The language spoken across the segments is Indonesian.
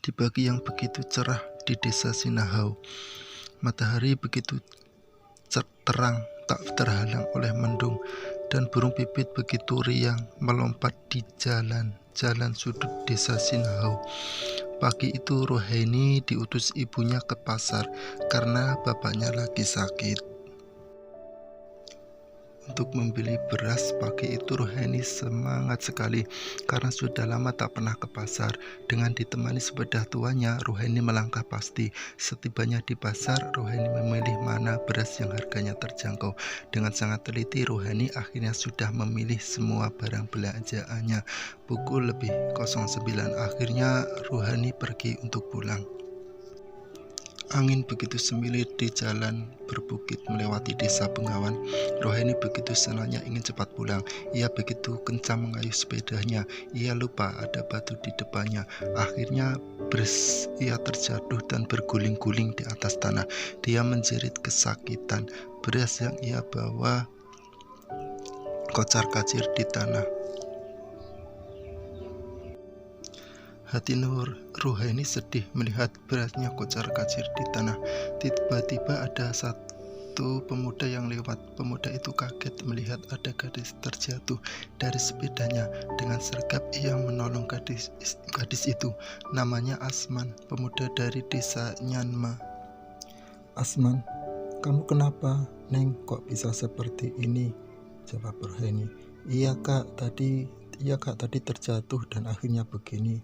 Di pagi yang begitu cerah di desa Sinahau, matahari begitu terang tak terhalang oleh mendung, dan burung pipit begitu riang melompat di jalan-jalan sudut desa Sinahau. Pagi itu Rohaini diutus ibunya ke pasar karena bapaknya lagi sakit. Untuk membeli beras pagi itu Rohaini semangat sekali karena sudah lama tak pernah ke pasar. Dengan ditemani sepeda tuanya, Rohaini melangkah pasti. Setibanya di pasar, Rohaini memilih mana beras yang harganya terjangkau. Dengan sangat teliti, Rohaini akhirnya sudah memilih semua barang belanjaannya. Pukul lebih 09, akhirnya Rohaini pergi untuk pulang. Angin begitu semilir di jalan berbukit melewati desa Bengawan. Rohaini begitu senangnya ingin cepat pulang. Ia begitu kencang mengayuh sepedanya. Ia lupa ada batu di depannya. Akhirnya ia terjatuh dan berguling-guling di atas tanah. Dia menjerit kesakitan. Beras yang ia bawa kocar-kacir di tanah. Hati Rohaini sedih melihat berasnya kocar-kacir di tanah. Tiba-tiba ada satu pemuda yang lewat. Pemuda itu kaget melihat ada gadis terjatuh dari sepedanya. Dengan sergap ia menolong gadis itu. Namanya Asman, pemuda dari desa Nyanma. "Asman, kamu kenapa, Neng? Kok bisa seperti ini?" jawab Rohaini. Iya kak, tadi terjatuh dan akhirnya begini."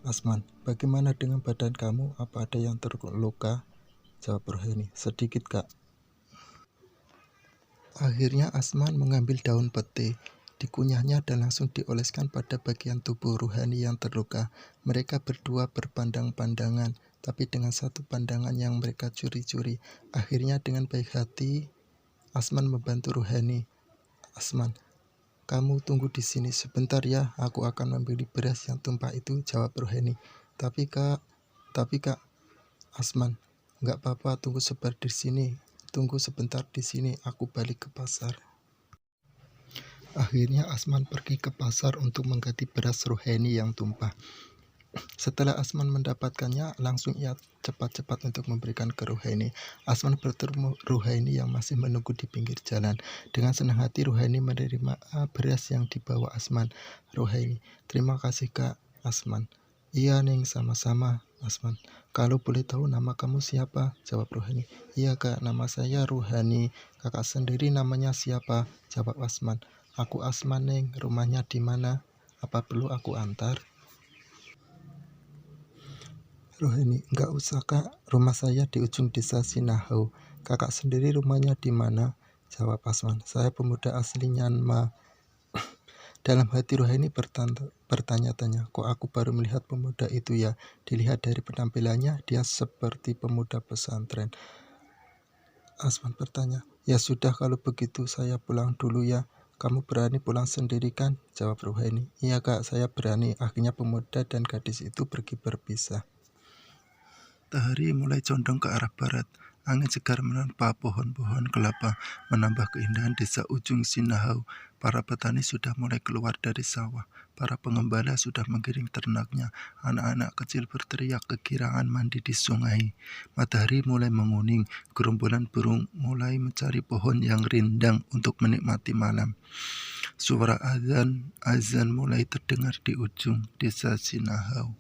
"Asman, bagaimana dengan badan kamu? Apa ada yang terluka?" jawab Rohaini. "Sedikit kak." Akhirnya Asman mengambil daun pete, dikunyahnya dan langsung dioleskan pada bagian tubuh Rohaini yang terluka. Mereka berdua berpandang-pandangan, tapi dengan satu pandangan yang mereka curi-curi. Akhirnya dengan baik hati, Asman membantu Rohaini. "Asman, kamu tunggu di sini sebentar ya, aku akan membeli beras yang tumpah itu," jawab Rohaini. Tapi kak, Asman, "Nggak apa-apa, tunggu sebentar di sini, aku balik ke pasar." Akhirnya Asman pergi ke pasar untuk mengganti beras Rohaini yang tumpah. Setelah Asman mendapatkannya, langsung ia cepat-cepat untuk memberikan ke Rohaini. Asman bertemu Rohaini yang masih menunggu di pinggir jalan. Dengan senang hati Rohaini menerima beras yang dibawa Asman. "Rohaini, terima kasih kak." Asman, "Iya Neng, sama-sama." Asman, "Kalau boleh tahu nama kamu siapa?" jawab Rohaini. "Iya kak, nama saya Rohaini." "Kakak sendiri namanya siapa?" jawab Asman. "Aku Asman Neng, rumahnya di mana? Apa perlu aku antar?" Rohaini, "Nggak usah kak, rumah saya di ujung desa Sinahau." "Kakak sendiri rumahnya di mana?" jawab Asman. "Saya pemuda asli Nyanma." Dalam hati Rohaini bertanya-tanya, kok aku baru melihat pemuda itu ya? Dilihat dari penampilannya, dia seperti pemuda pesantren. Asman bertanya, "Ya sudah, kalau begitu saya pulang dulu ya." "Kamu berani pulang sendiri kan?" jawab Rohaini. "Iya kak, saya berani." Akhirnya pemuda dan gadis itu pergi berpisah. Matahari mulai condong ke arah barat. Angin segar menerpa pohon-pohon kelapa, menambah keindahan desa ujung Sinahau. Para petani sudah mulai keluar dari sawah. Para pengembala sudah menggiring ternaknya. Anak-anak kecil berteriak kegirangan mandi di sungai. Matahari mulai menguning. Gerombolan burung mulai mencari pohon yang rindang untuk menikmati malam. Suara azan mulai terdengar di ujung desa Sinahau.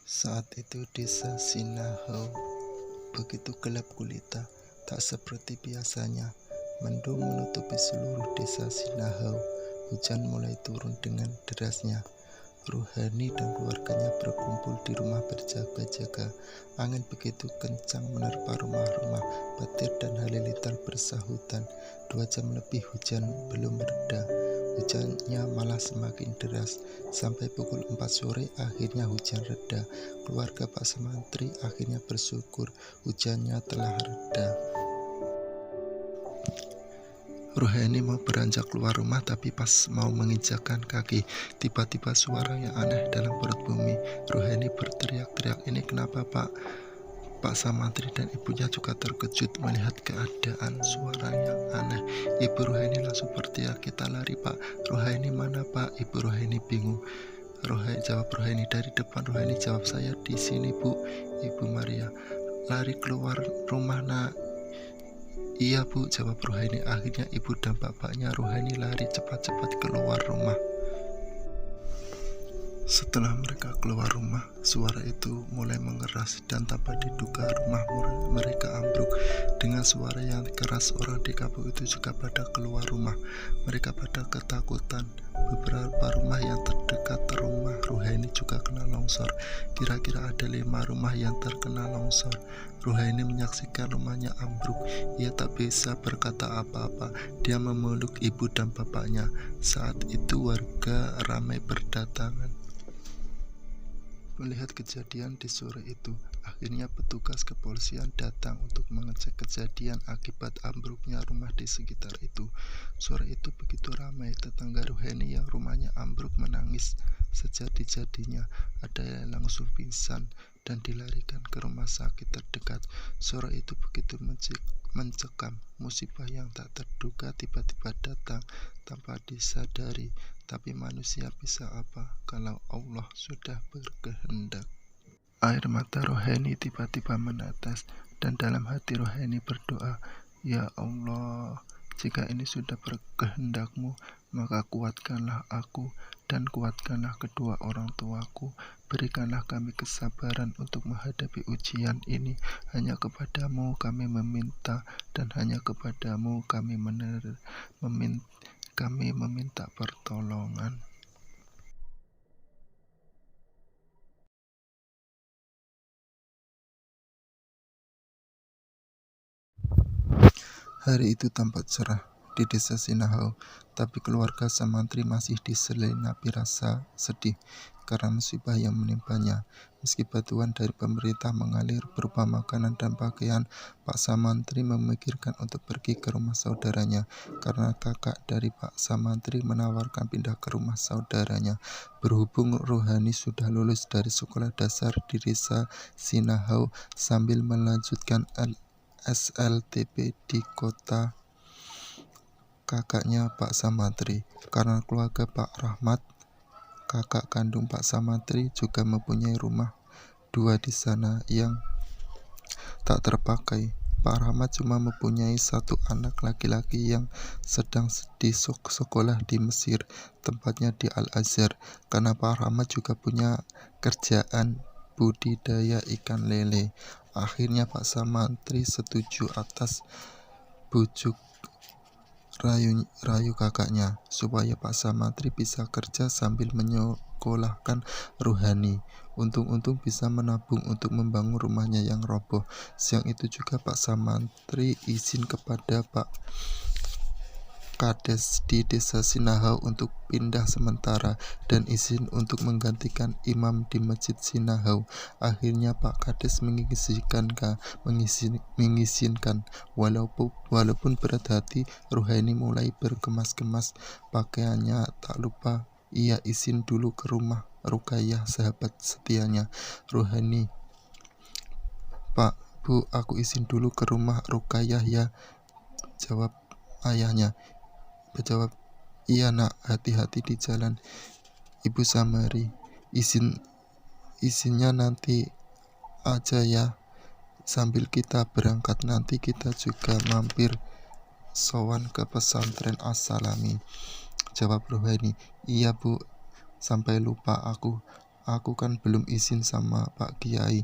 Saat itu desa Sinahau begitu gelap gulita, tak seperti biasanya. Mendung menutupi seluruh desa Sinahau. Hujan mulai turun dengan derasnya. Rohaini dan keluarganya berkumpul di rumah berjaga-jaga. Angin begitu kencang menerpa rumah-rumah, petir dan halilintar bersahutan. 2 jam lebih hujan belum reda. Hujannya malah semakin deras. Sampai pukul 4 sore akhirnya hujan reda. Keluarga Pak Semantri akhirnya bersyukur hujannya telah reda. Ruhaini mau beranjak keluar rumah, tapi pas mau menginjakkan kaki, tiba-tiba suara yang aneh dalam perut bumi. Ruhaini berteriak-teriak, "Ini kenapa, Pak?" Pak Samantri dan ibunya juga terkejut melihat keadaan suara yang aneh. Ibu Ruhaini langsung berteriak, "Kita lari, Pak." "Ruhaini mana, Pak?" Ibu Ruhaini bingung. Jawab Ruhaini. "Dari depan." Ruhaini jawab, "Saya di sini, Bu." Ibu Maria, "Lari keluar rumah, Nak." "Iya, Bu," jawab Ruhaini. Akhirnya ibu dan bapaknya Ruhaini lari cepat-cepat keluar rumah. Setelah mereka keluar rumah, suara itu mulai mengeras dan tanpa diduga rumah mereka ambruk. Dengan suara yang keras, orang di kampung itu juga pada keluar rumah. Mereka pada ketakutan. Beberapa rumah yang terdekat rumah Ruhaini juga kena longsor. Kira-kira ada 5 rumah yang terkena longsor. Ruhaini menyaksikan rumahnya ambruk. Ia tak bisa berkata apa-apa. Dia memeluk ibu dan bapaknya. Saat itu warga ramai berdatangan melihat kejadian di sore itu. Akhirnya petugas kepolisian datang untuk mengecek kejadian akibat ambruknya rumah di sekitar itu. Sore itu begitu ramai, tetangga Ruhaini yang rumahnya ambruk menangis sejadi-jadinya. Ada yang langsung pingsan dan dilarikan ke rumah sakit terdekat. Sore itu begitu mencekam. Musibah yang tak terduga tiba-tiba datang tanpa disadari. Tapi manusia bisa apa kalau Allah sudah berkehendak? Air mata Ruhaini tiba-tiba menetes, dan dalam hati Ruhaini berdoa, "Ya Allah, jika ini sudah berkehendakmu, maka kuatkanlah aku dan kuatkanlah kedua orang tuaku. Berikanlah kami kesabaran untuk menghadapi ujian ini. Hanya kepadamu kami meminta, dan hanya kepadamu kami meminta pertolongan." Hari itu tampak cerah di desa Sinahau, tapi keluarga Samantri masih diselimuti rasa sedih karena musibah yang menimpanya. Meski bantuan dari pemerintah mengalir berupa makanan dan pakaian, Pak Samantri memikirkan untuk pergi ke rumah saudaranya karena kakak dari Pak Samantri menawarkan pindah ke rumah saudaranya. Berhubung Ruhani sudah lulus dari sekolah dasar di desa Sinahau sambil melanjutkan SLTP di kota kakaknya Pak Samantri. Karena keluarga Pak Rahmat, kakak kandung Pak Samantri, juga mempunyai rumah 2 di sana yang tak terpakai. Pak Rahmat cuma mempunyai 1 anak laki-laki yang sedang di sekolah di Mesir, tempatnya di Al-Azhar. Karena Pak Rahmat juga punya kerjaan budidaya ikan lele. Akhirnya Pak Samantri setuju atas bujuk rayu kakaknya supaya Pak Samantri bisa kerja sambil menyekolahkan Ruhani. Untung-untung bisa menabung untuk membangun rumahnya yang roboh. Siang itu juga Pak Samantri izin kepada Pak Kades di desa Sinahau untuk pindah sementara dan izin untuk menggantikan imam di Masjid Sinahau. Akhirnya Pak Kades mengizinkan. Walaupun berat hati, Ruhaini mulai berkemas-kemas pakaiannya. Tak lupa ia izin dulu ke rumah Rukayah, sahabat setianya. "Ruhaini, Pak, Bu, aku izin dulu ke rumah Rukayah ya," jawab ayahnya. Jawab, "Iya nak, hati-hati di jalan." Ibu Samari, izinnya nanti aja ya, sambil kita berangkat nanti kita juga mampir sowan ke pesantren As-Salami. Jawab Ruhaini, "Iya Bu, sampai lupa aku kan belum izin sama Pak Kiai."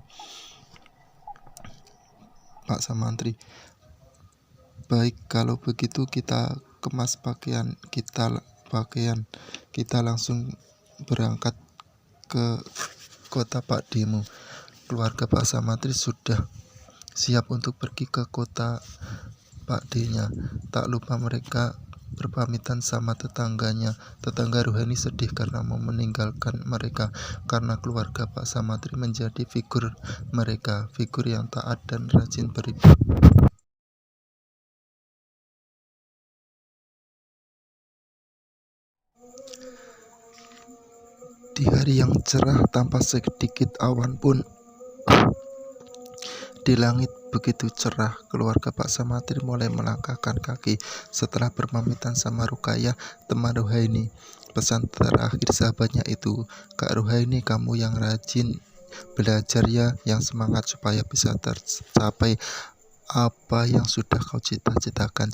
Pak Samantri, "Baik, kalau begitu kita kemas pakaian kita langsung berangkat ke kota Pak Demo." Keluarga Pak Samantri sudah siap untuk pergi ke kota Pak D-nya. Tak lupa mereka berpamitan sama tetangganya. Tetangga Ruhani sedih karena mau meninggalkan mereka, karena keluarga Pak Samantri menjadi figur mereka, figur yang taat dan rajin beribadah. Di hari yang cerah tanpa sedikit awan pun di langit begitu cerah, keluarga Pak Samatri mulai melangkahkan kaki setelah berpamitan sama Rukayah, teman Ruhaini. Pesan terakhir sahabatnya itu, Kak Ruhaini, kamu yang rajin belajar ya, yang semangat supaya bisa tercapai apa yang sudah kau cita-citakan.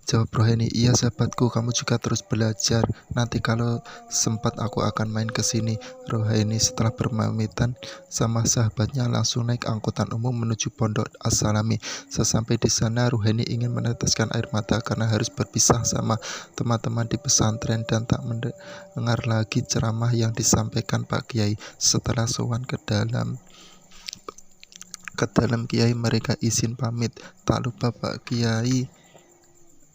Jawab Rohani, iya sahabatku, kamu juga terus belajar. Nanti kalau sempat aku akan main ke sini. Rohani setelah berpamitan sama sahabatnya langsung naik angkutan umum menuju Pondok As-Salami. Sesampai di sana, Rohani ingin meneteskan air mata karena harus berpisah sama teman-teman di pesantren dan tak mendengar lagi ceramah yang disampaikan Pak Kiai. Setelah sowan ke dalam Kiai, mereka izin pamit. Tak lupa Pak Kiai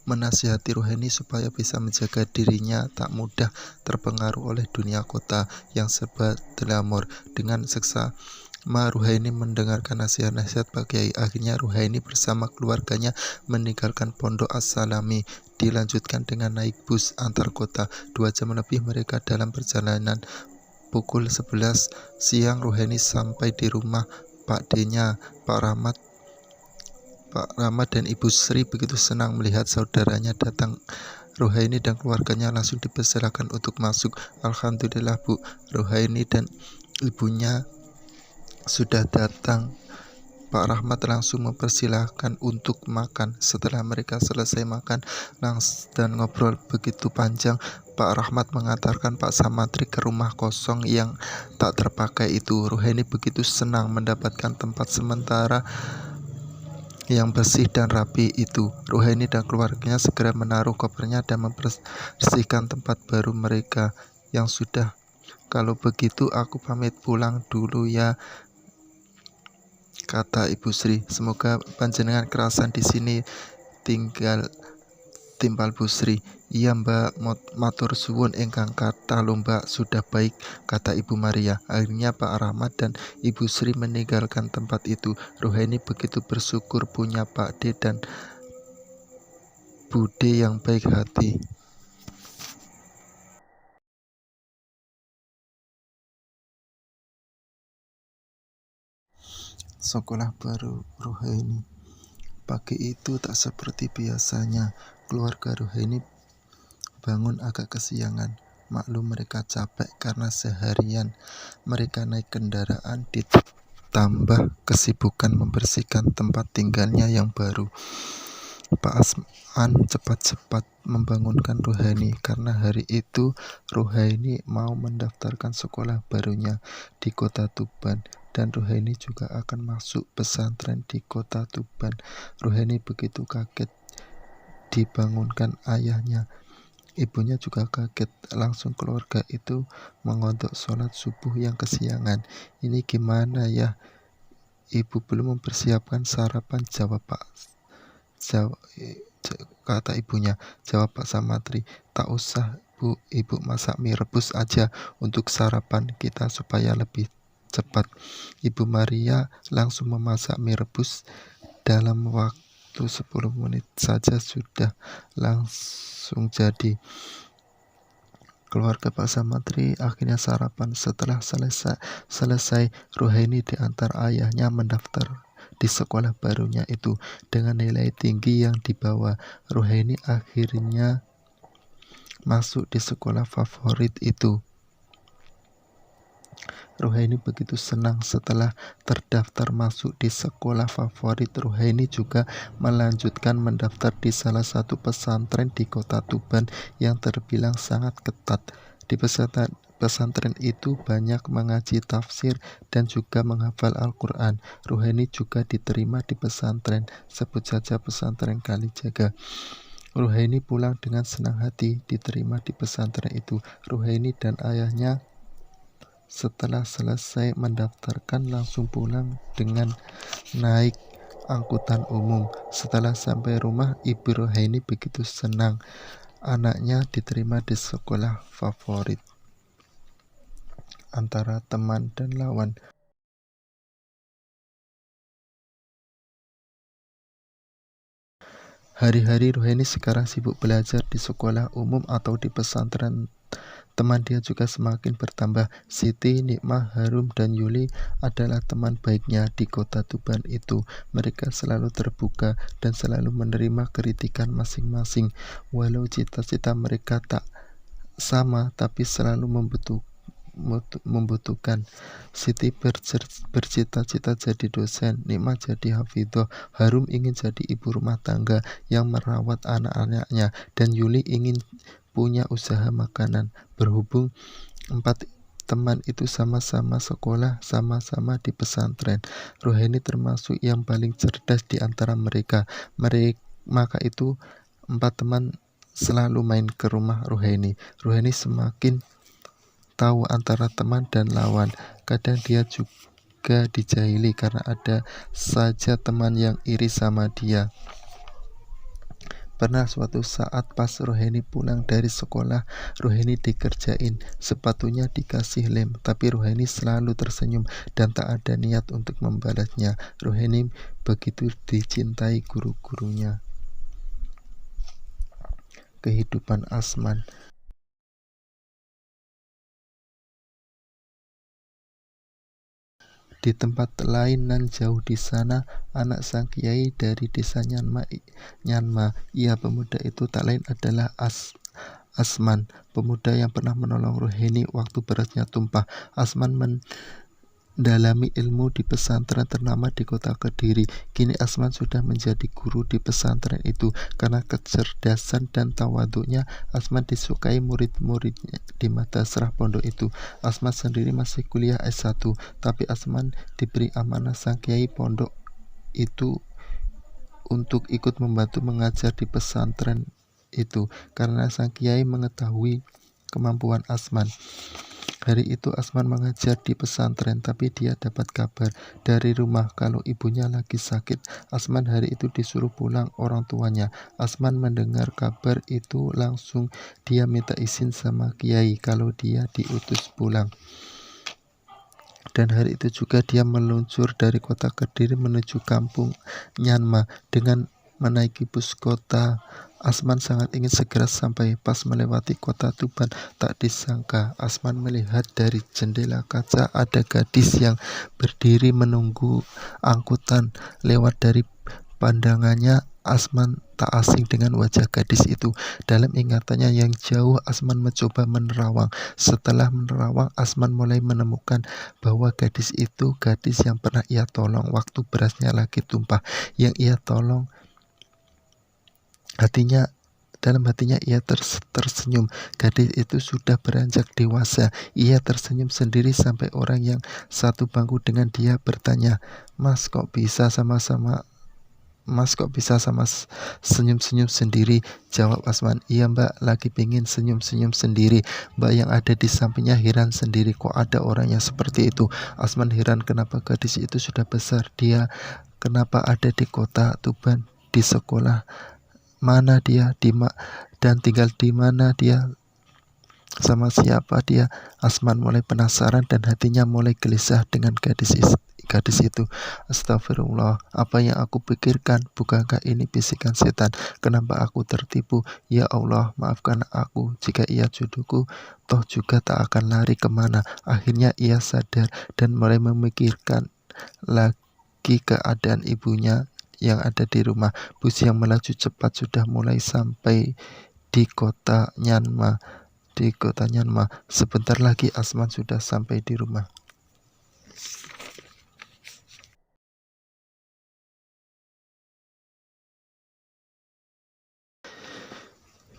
menasihati Rohani supaya bisa menjaga dirinya tak mudah terpengaruh oleh dunia kota yang serba glamor. Dengan seksama Rohani mendengarkan nasihat-nasihat Pak Kiai. Akhirnya Rohani bersama keluarganya meninggalkan Pondok As-Salami. Dilanjutkan dengan naik bus antar kota. 2 jam lebih mereka dalam perjalanan. Pukul 11 siang Rohani sampai di rumah Pak D-nya, Pak Rahmat dan Ibu Sri begitu senang melihat saudaranya datang. Rohani dan keluarganya langsung dipersilakan untuk masuk. Alhamdulillah Bu, Rohani dan ibunya sudah datang. Pak Rahmat langsung mempersilahkan untuk makan. Setelah mereka selesai makan dan ngobrol begitu panjang, Pak Rahmat mengantarkan Pak Samatri ke rumah kosong yang tak terpakai itu. Rohani begitu senang mendapatkan tempat sementara yang bersih dan rapi itu. Rohani dan keluarganya segera menaruh kopernya dan membersihkan tempat baru mereka yang sudah. Kalau begitu aku pamit pulang dulu ya, kata Ibu Sri. Semoga panjenengan kerasan di sini, timbal Bu Sri. Iya Mbak, matur suwun ingkang kata lomba sudah baik, kata Ibu Maria. Akhirnya Pak Rahmat dan Ibu Sri meninggalkan tempat itu. Rohani begitu bersyukur punya Pak D dan Bude yang baik hati. Sekolah baru Rohani. Pagi itu tak seperti biasanya. Keluarga Rohani bangun agak kesiangan. Maklum mereka capek karena seharian mereka naik kendaraan ditambah kesibukan membersihkan tempat tinggalnya yang baru. Pak Asman cepat-cepat membangunkan Rohani karena hari itu Rohani mau mendaftarkan sekolah barunya di kota Tuban dan Rohani juga akan masuk pesantren di kota Tuban. Rohani begitu kaget dibangunkan ayahnya. Ibunya juga kaget. Langsung keluarga itu mengontok sholat subuh yang kesiangan. Ini gimana ya? Ibu belum mempersiapkan sarapan, kata ibunya. Jawab Pak Samatri, tak usah Bu, Ibu masak mie rebus aja untuk sarapan kita supaya lebih cepat. Ibu Maria langsung memasak mie rebus. Dalam waktu 10 menit saja sudah langsung jadi. Keluarga Pak Samatri akhirnya sarapan. Setelah selesai, Rohani diantar ayahnya mendaftar di sekolah barunya itu. Dengan nilai tinggi yang dibawa, Rohani akhirnya masuk di sekolah favorit itu. Rohani begitu senang setelah terdaftar masuk di sekolah favorit. Rohani juga melanjutkan mendaftar di salah satu pesantren di kota Tuban yang terbilang sangat ketat. Di pesantren itu banyak mengaji tafsir dan juga menghafal Al-Quran. Rohani juga diterima di pesantren, sebut saja pesantren Kalijaga. Rohani pulang dengan senang hati diterima di pesantren itu. Rohani dan ayahnya setelah selesai mendaftarkan langsung pulang dengan naik angkutan umum. Setelah sampai rumah, Ibu Rohani begitu senang anaknya diterima di sekolah favorit. Antara teman dan lawan. Hari-hari Rohani sekarang sibuk belajar di sekolah umum atau di pesantren Teman dia juga semakin bertambah. Siti, Nikmah, Harum, dan Yuli adalah teman baiknya di kota Tuban itu. Mereka selalu terbuka dan selalu menerima kritikan masing-masing. Walau cita-cita mereka tak sama, tapi selalu membutuhkan. Siti bercita-cita jadi dosen, Nikmah jadi hafidhoh, Harum ingin jadi ibu rumah tangga yang merawat anak-anaknya, dan Yuli ingin punya usaha makanan. Berhubung empat teman itu sama-sama sekolah, sama-sama di pesantren, Roheni termasuk yang paling cerdas di antara mereka. Maka itu empat teman selalu main ke rumah Roheni. Roheni semakin tahu antara teman dan lawan. Kadang dia juga dijahili karena ada saja teman yang iri sama dia. Pernah suatu saat pas Roheni pulang dari sekolah, Roheni dikerjain, sepatunya dikasih lem, tapi Roheni selalu tersenyum dan tak ada niat untuk membalasnya. Roheni begitu dicintai guru-gurunya. Kehidupan Asman. Di tempat lain nan jauh di sana, anak sang kiai dari desa Nyanma, ia pemuda itu tak lain adalah Asman, pemuda yang pernah menolong Roheni waktu berasnya tumpah. Asman mendalami ilmu di pesantren ternama di kota Kediri. Kini Asman sudah menjadi guru di pesantren itu. Karena kecerdasan dan tawaduknya, Asman disukai murid-muridnya di madrasah pondok itu. Asman sendiri masih kuliah S1, tapi Asman diberi amanah sang kiai pondok itu untuk ikut membantu mengajar di pesantren itu, karena sang kiai mengetahui kemampuan Asman. Hari itu Asman mengajar di pesantren, tapi dia dapat kabar dari rumah kalau ibunya lagi sakit. Asman hari itu disuruh pulang orang tuanya. Asman mendengar kabar itu langsung dia minta izin sama kiai kalau dia diutus pulang. Dan hari itu juga dia meluncur dari kota Kediri menuju kampung Nyanma dengan menaiki bus kota. Asman sangat ingin segera sampai. Pas melewati kota Tuban, tak disangka Asman melihat dari jendela kaca ada gadis yang berdiri menunggu angkutan. Lewat dari pandangannya, Asman tak asing dengan wajah gadis itu. Dalam ingatannya yang jauh, Asman mencoba menerawang. Setelah menerawang, Asman mulai menemukan bahwa gadis itu gadis yang pernah ia tolong waktu berasnya lagi tumpah. Yang ia tolong, dalam hatinya ia tersenyum. Gadis itu sudah beranjak dewasa. Ia tersenyum sendiri sampai orang yang satu bangku dengan dia bertanya, Mas kok bisa sama senyum-senyum sendiri? Jawab Asman, iya mbak, lagi pingin senyum-senyum sendiri. Mbak yang ada di sampingnya heran sendiri, kok ada orang yang seperti itu. Asman heran kenapa gadis itu sudah besar. Dia kenapa ada di kota Tuban, di sekolah mana dia, dan tinggal di mana dia, sama siapa dia. Asman mulai penasaran dan hatinya mulai gelisah dengan gadis itu. Astagfirullah, apa yang aku pikirkan? Bukankah ini bisikan setan? Kenapa aku tertipu? Ya Allah, maafkan aku jika ia jodohku, toh juga tak akan lari kemana. Akhirnya ia sadar dan mulai memikirkan lagi keadaan ibunya yang ada di rumah. Bus yang melaju cepat sudah mulai sampai di kota Nyanma. Sebentar lagi Asman sudah sampai di rumah.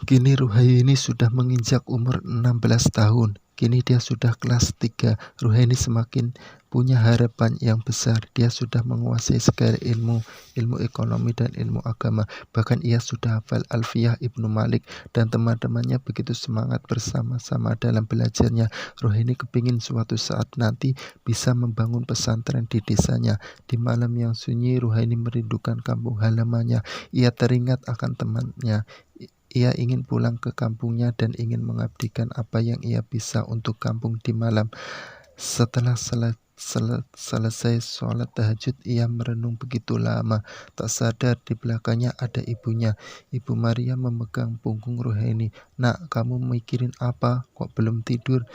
Kini Ruhaini sudah menginjak umur 16 tahun. Kini dia sudah kelas 3. Ruhaini semakin punya harapan yang besar. Dia sudah menguasai segala ilmu ekonomi dan ilmu agama. Bahkan ia sudah hafal Alfiyah Ibnu Malik, dan teman-temannya begitu semangat bersama-sama dalam belajarnya. Ruhaini kepingin suatu saat nanti bisa membangun pesantren di desanya. Di malam yang sunyi, Ruhaini merindukan kampung halamannya. Ia teringat akan temannya. Ia ingin pulang ke kampungnya dan ingin mengabdikan apa yang ia bisa untuk kampung di malam. Setelah Selesai sholat tahajud, ia merenung begitu lama. Tak sadar di belakangnya ada ibunya. Ibu Maria memegang punggung Ruhaini. "Nak, kamu mikirin apa? Kok belum tidur?"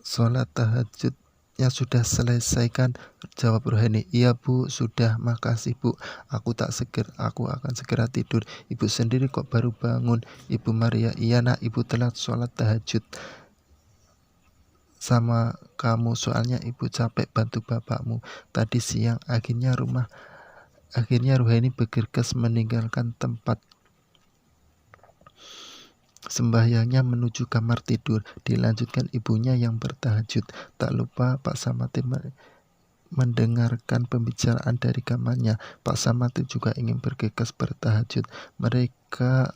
"Sholat tahajudnya sudah selesai kan?" jawab Ruhaini. "Iya Bu, sudah, makasih Bu. Aku akan segera tidur." "Ibu sendiri kok baru bangun?" Ibu Maria. "Iya nak, ibu telat sholat tahajud sama kamu, soalnya ibu capek bantu bapakmu tadi siang." Akhirnya Ruhaini bergegas meninggalkan tempat sembahyangnya menuju kamar tidur. Dilanjutkan ibunya yang bertahajud. Tak lupa Pak Samati mendengarkan pembicaraan dari kamarnya. Pak Samati juga ingin bergegas bertahajud. Mereka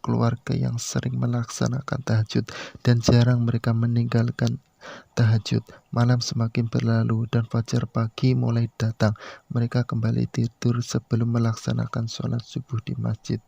keluarga yang sering melaksanakan tahajud dan jarang mereka meninggalkan tahajud. Malam semakin berlalu dan fajar pagi mulai datang. Mereka kembali tidur sebelum melaksanakan sholat subuh di masjid.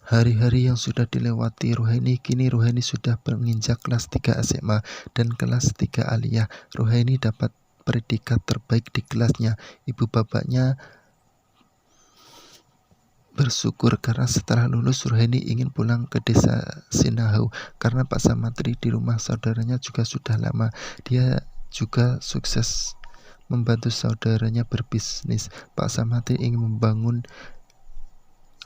Hari-hari yang sudah dilewati Ruhaini, kini Ruhaini sudah menginjak kelas 3 SMA dan kelas 3 aliyah. Ruhaini dapat predikat terbaik di kelasnya. Ibu bapaknya bersyukur karena setelah lulus Ruhaini ingin pulang ke desa Sinahau karena Pak Samantri di rumah saudaranya juga sudah lama. Dia juga sukses membantu saudaranya berbisnis. Pak Samantri ingin membangun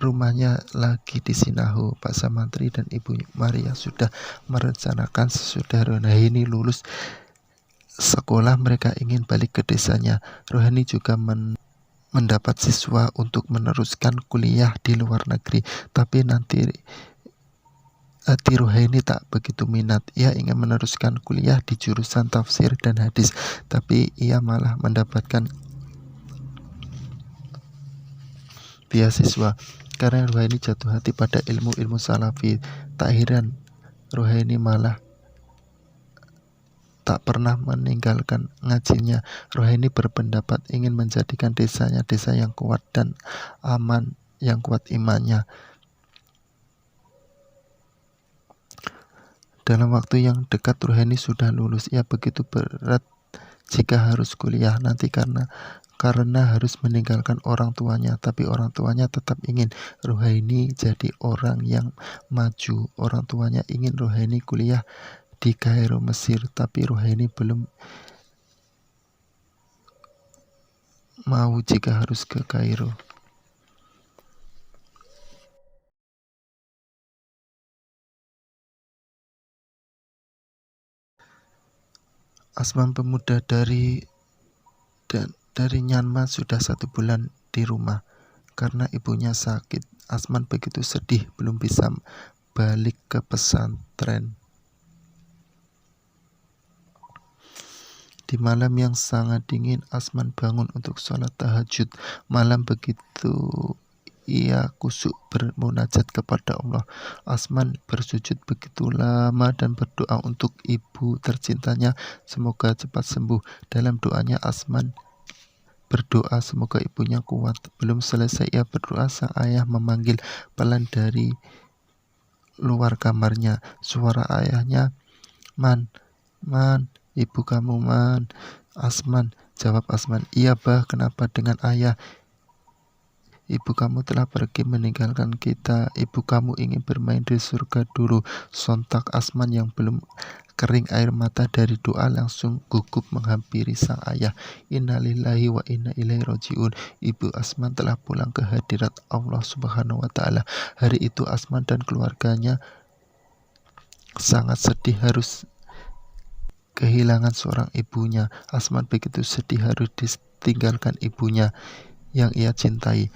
rumahnya lagi di Sinahau. Pak Samantri dan Ibu Maria sudah merencanakan sesudah Ruhaini lulus sekolah mereka ingin balik ke desanya. Ruhaini juga mendapat siswa untuk meneruskan kuliah di luar negeri, tapi nanti hati Ruhaini tak begitu minat. Ia ingin meneruskan kuliah di jurusan tafsir dan hadis, tapi ia malah mendapatkan beasiswa. Karena Ruhaini jatuh hati pada ilmu-ilmu salafi, tak heran Ruhaini malah tak pernah meninggalkan ngajinya. Ruhaini berpendapat ingin menjadikan desanya desa yang kuat dan aman, yang kuat imannya. Dalam waktu yang dekat Ruhaini sudah lulus. Ia begitu berat jika harus kuliah nanti karena harus meninggalkan orang tuanya, tapi orang tuanya tetap ingin Ruhaini jadi orang yang maju. Orang tuanya ingin Ruhaini kuliah di Kairo, Mesir, tapi Ruhaini belum mau jika harus ke Kairo. Asman pemuda dari Myanmar sudah 1 bulan di rumah karena ibunya sakit. Asman begitu sedih belum bisa balik ke pesantren. Di malam yang sangat dingin, Asman bangun untuk sholat tahajud. Malam begitu ia kusuk bermunajat kepada Allah. Asman bersujud begitu lama dan berdoa untuk ibu tercintanya semoga cepat sembuh. Dalam doanya Asman berdoa semoga ibunya kuat. Belum selesai ia berdoa, sang ayah memanggil pelan dari luar kamarnya. Suara ayahnya, "Man, Man, ibu kamu, Man." "Asman," jawab Asman. "Iya bah, kenapa dengan ayah?" "Ibu kamu telah pergi meninggalkan kita. Ibu kamu ingin bermain di surga dulu." Sontak Asman yang belum kering air mata dari doa langsung gugup menghampiri sang ayah. Innalillahi wa inna ilaihi rajiun. Ibu Asman telah pulang ke hadirat Allah Subhanahu wa Ta'ala. Hari itu Asman dan keluarganya sangat sedih harus kehilangan seorang ibunya. Asman begitu sedih harus ditinggalkan ibunya yang ia cintai.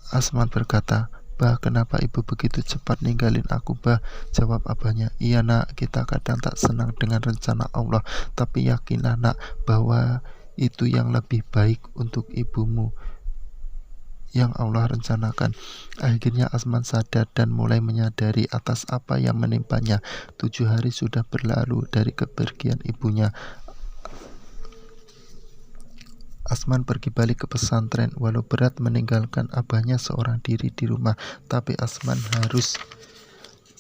Asman berkata, "Bah, kenapa ibu begitu cepat ninggalin aku, Bah?" Jawab abahnya, "Iya nak, kita kadang tak senang dengan rencana Allah, tapi yakinlah nak bahwa itu yang lebih baik untuk ibumu yang Allah rencanakan." Akhirnya Asman sadar dan mulai menyadari atas apa yang menimpanya. 7 hari sudah berlalu dari kepergian ibunya. Asman pergi balik ke pesantren. Walau berat meninggalkan abahnya seorang diri di rumah, tapi Asman harus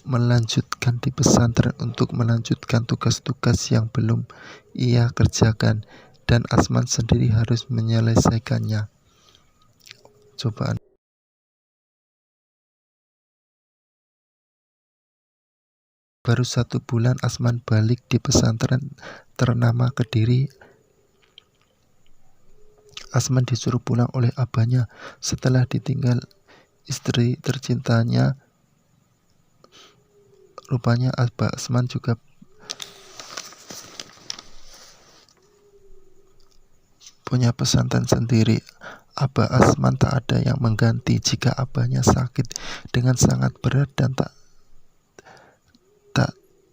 melanjutkan di pesantren untuk melanjutkan tugas-tugas yang belum ia kerjakan, dan Asman sendiri harus menyelesaikannya. Cobaan. Baru 1 bulan Asman balik di pesantren ternama Kediri. Asman disuruh pulang oleh abahnya setelah ditinggal istri tercintanya. Rupanya abah Asman juga punya pesantren sendiri. Abah Asman tak ada yang mengganti jika abahnya sakit dengan sangat berat, dan tak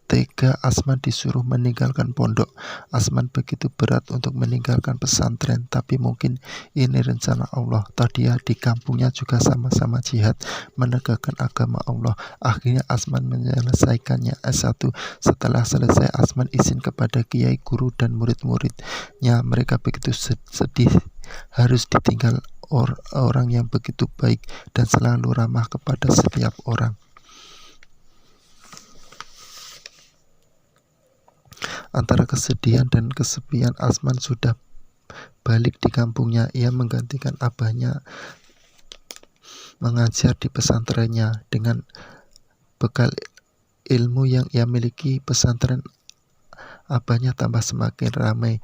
tega Asman disuruh meninggalkan pondok. Asman begitu berat untuk meninggalkan pesantren, tapi mungkin ini rencana Allah. Tadinya di kampungnya juga sama-sama jihad menegakkan agama Allah. Akhirnya Asman menyelesaikannya S1. Setelah selesai, Asman izin kepada kiai, guru, dan murid-muridnya. Mereka begitu sedih harus ditinggal orang yang begitu baik dan selalu ramah kepada setiap orang. Antara kesedihan dan kesepian, Asman sudah balik di kampungnya. Ia menggantikan abahnya mengajar di pesantrennya. Dengan bekal ilmu yang ia miliki, pesantren abahnya tambah semakin ramai.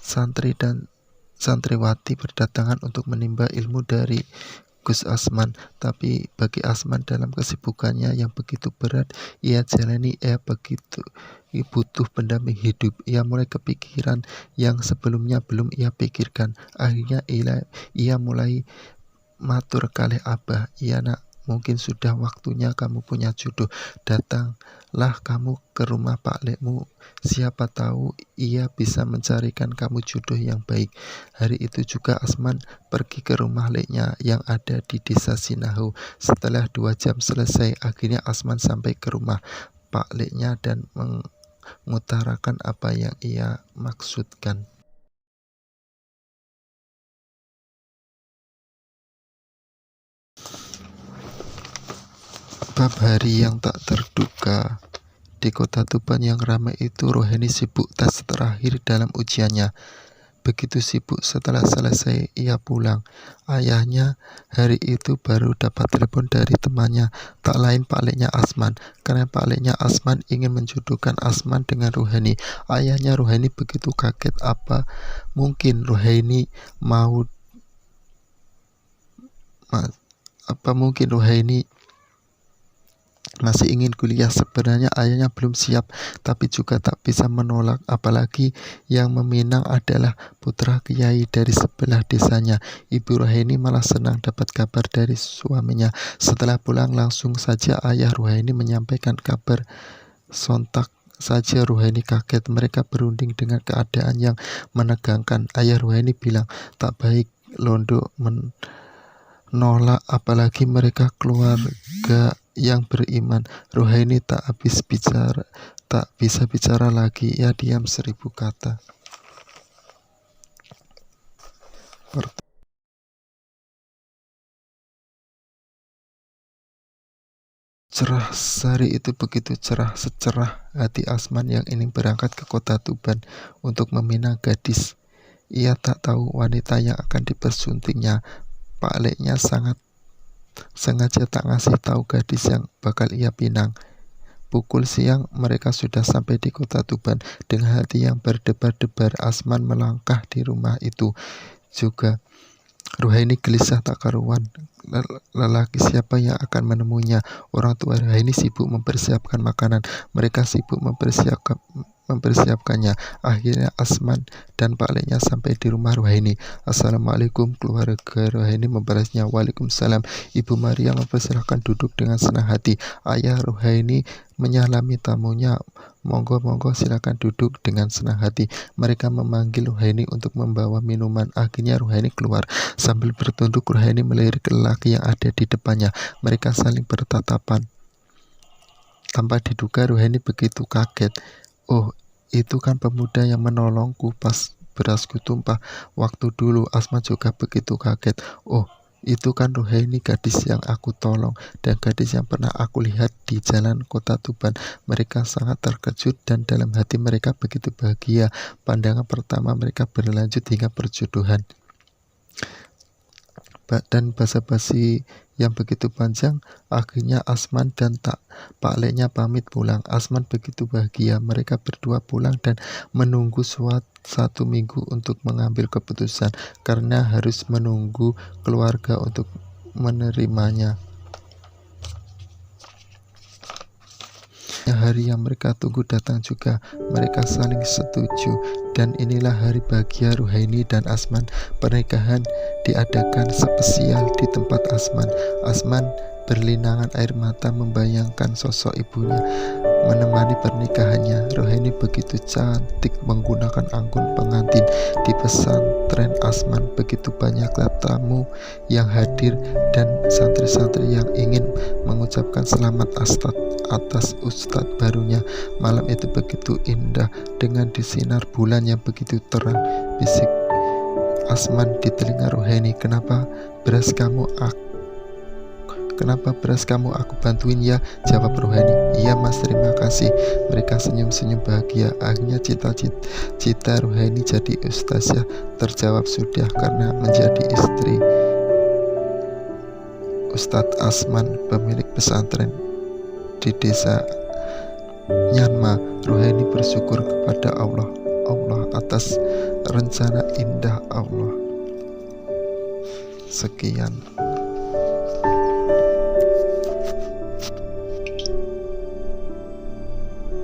Santri dan santriwati berdatangan untuk menimba ilmu dari Gus Asman. Tapi bagi Asman, dalam kesibukannya yang begitu berat ia jalani, ia begitu butuh pendamping hidup. Ia mulai kepikiran yang sebelumnya belum ia pikirkan. Akhirnya ia mulai matur kalih abah, "Iya nak, mungkin sudah waktunya kamu punya jodoh. Datanglah kamu ke rumah Pak Lekmu. Siapa tahu ia bisa mencarikan kamu jodoh yang baik." Hari itu juga Asman pergi ke rumah Leknya yang ada di desa Sinahu. Setelah 2 jam selesai, akhirnya Asman sampai ke rumah Pak Leknya dan mengutarakan apa yang ia maksudkan. Bab hari yang tak terduga. Di kota Tuban yang ramai itu, Roheni sibuk tes terakhir dalam ujiannya. Begitu sibuk, setelah selesai ia pulang. Ayahnya hari itu baru dapat telepon dari temannya, tak lain Pak Leknya Asman. Karena Pak Leknya Asman ingin menjodohkan Asman dengan Roheni. Ayahnya Roheni begitu kaget. Apa mungkin Roheni masih ingin kuliah? Sebenarnya ayahnya belum siap, tapi juga tak bisa menolak. Apalagi yang meminang adalah putra kiai dari sebelah desanya. Ibu Roheni malah senang dapat kabar dari suaminya. Setelah pulang, langsung saja ayah Roheni menyampaikan kabar. Sontak saja Roheni kaget. Mereka berunding dengan keadaan yang menegangkan. Ayah Roheni bilang, "Tak baik Londo menolak, apalagi mereka keluarga yang beriman." Roheni tak bisa bicara lagi. Ia diam 1000 kata. Cerah hari itu begitu cerah, secerah hati Asman yang ingin berangkat ke kota Tuban untuk meminang gadis. Ia tak tahu wanita yang akan dipersuntingnya. Pak Leknya sengaja tak ngasih tahu gadis yang bakal ia pinang. Pukul siang mereka sudah sampai di kota Tuban. Dengan hati yang berdebar-debar, Asman melangkah di rumah itu. Juga Roheni gelisah tak karuan. Lelaki siapa yang akan menemuinya? Orang tua Roheni sibuk mempersiapkan makanan. Mereka sibuk mempersiapkannya. Akhirnya Asman dan Pak Leknya sampai di rumah Roheni. "Assalamualaikum." Keluarga Roheni membalasnya, "Waalaikumsalam." Ibu Maria mempersilahkan duduk dengan senang hati. Ayah Roheni menyalami tamunya. "Monggo, silakan duduk." Dengan senang hati mereka memanggil Roheni untuk membawa minuman. Akhirnya Roheni keluar. Sambil bertunduk, Roheni melirik lelaki yang ada di depannya. Mereka saling bertatapan. Tanpa diduga, Roheni begitu kaget. "Oh, itu kan pemuda yang menolongku pas berasku tumpah. Waktu dulu Asman juga begitu kaget. Oh, itu kan Ruhaini, gadis yang aku tolong dan gadis yang pernah aku lihat di jalan kota Tuban. Mereka sangat terkejut dan dalam hati mereka begitu bahagia. Pandangan pertama mereka berlanjut hingga perjodohan. Dan basa-basi yang begitu panjang, akhirnya Asman dan Pak Leknya pamit pulang. Asman begitu bahagia. Mereka berdua pulang dan menunggu 1 minggu untuk mengambil keputusan, karena harus menunggu keluarga untuk menerimanya. Hari yang mereka tunggu datang juga. Mereka saling setuju, dan inilah hari bahagia Ruhaini dan Asman. Pernikahan diadakan spesial di tempat Asman. Asman berlinangan air mata membayangkan sosok ibunya menemani pernikahannya. Ruhaini begitu cantik menggunakan anggun pengantin. Di pesantren Asman begitu banyaklah tamu yang hadir dan santri-santri yang ingin mengucapkan selamat atas ustadz barunya. Malam itu begitu indah dengan disinar bulan yang begitu terang. Bisik Asman di telinga Ruhaini, kenapa beras kamu aku bantuin ya? Jawab Ruhaini. Iya mas, terima kasih. Mereka senyum-senyum bahagia. Akhirnya cita Ruhaini jadi ustazah terjawab sudah, karena menjadi istri Ustadz Asman, pemilik pesantren di desa Nyanma. Ruhaini bersyukur kepada Allah atas rencana indah Allah. Sekian.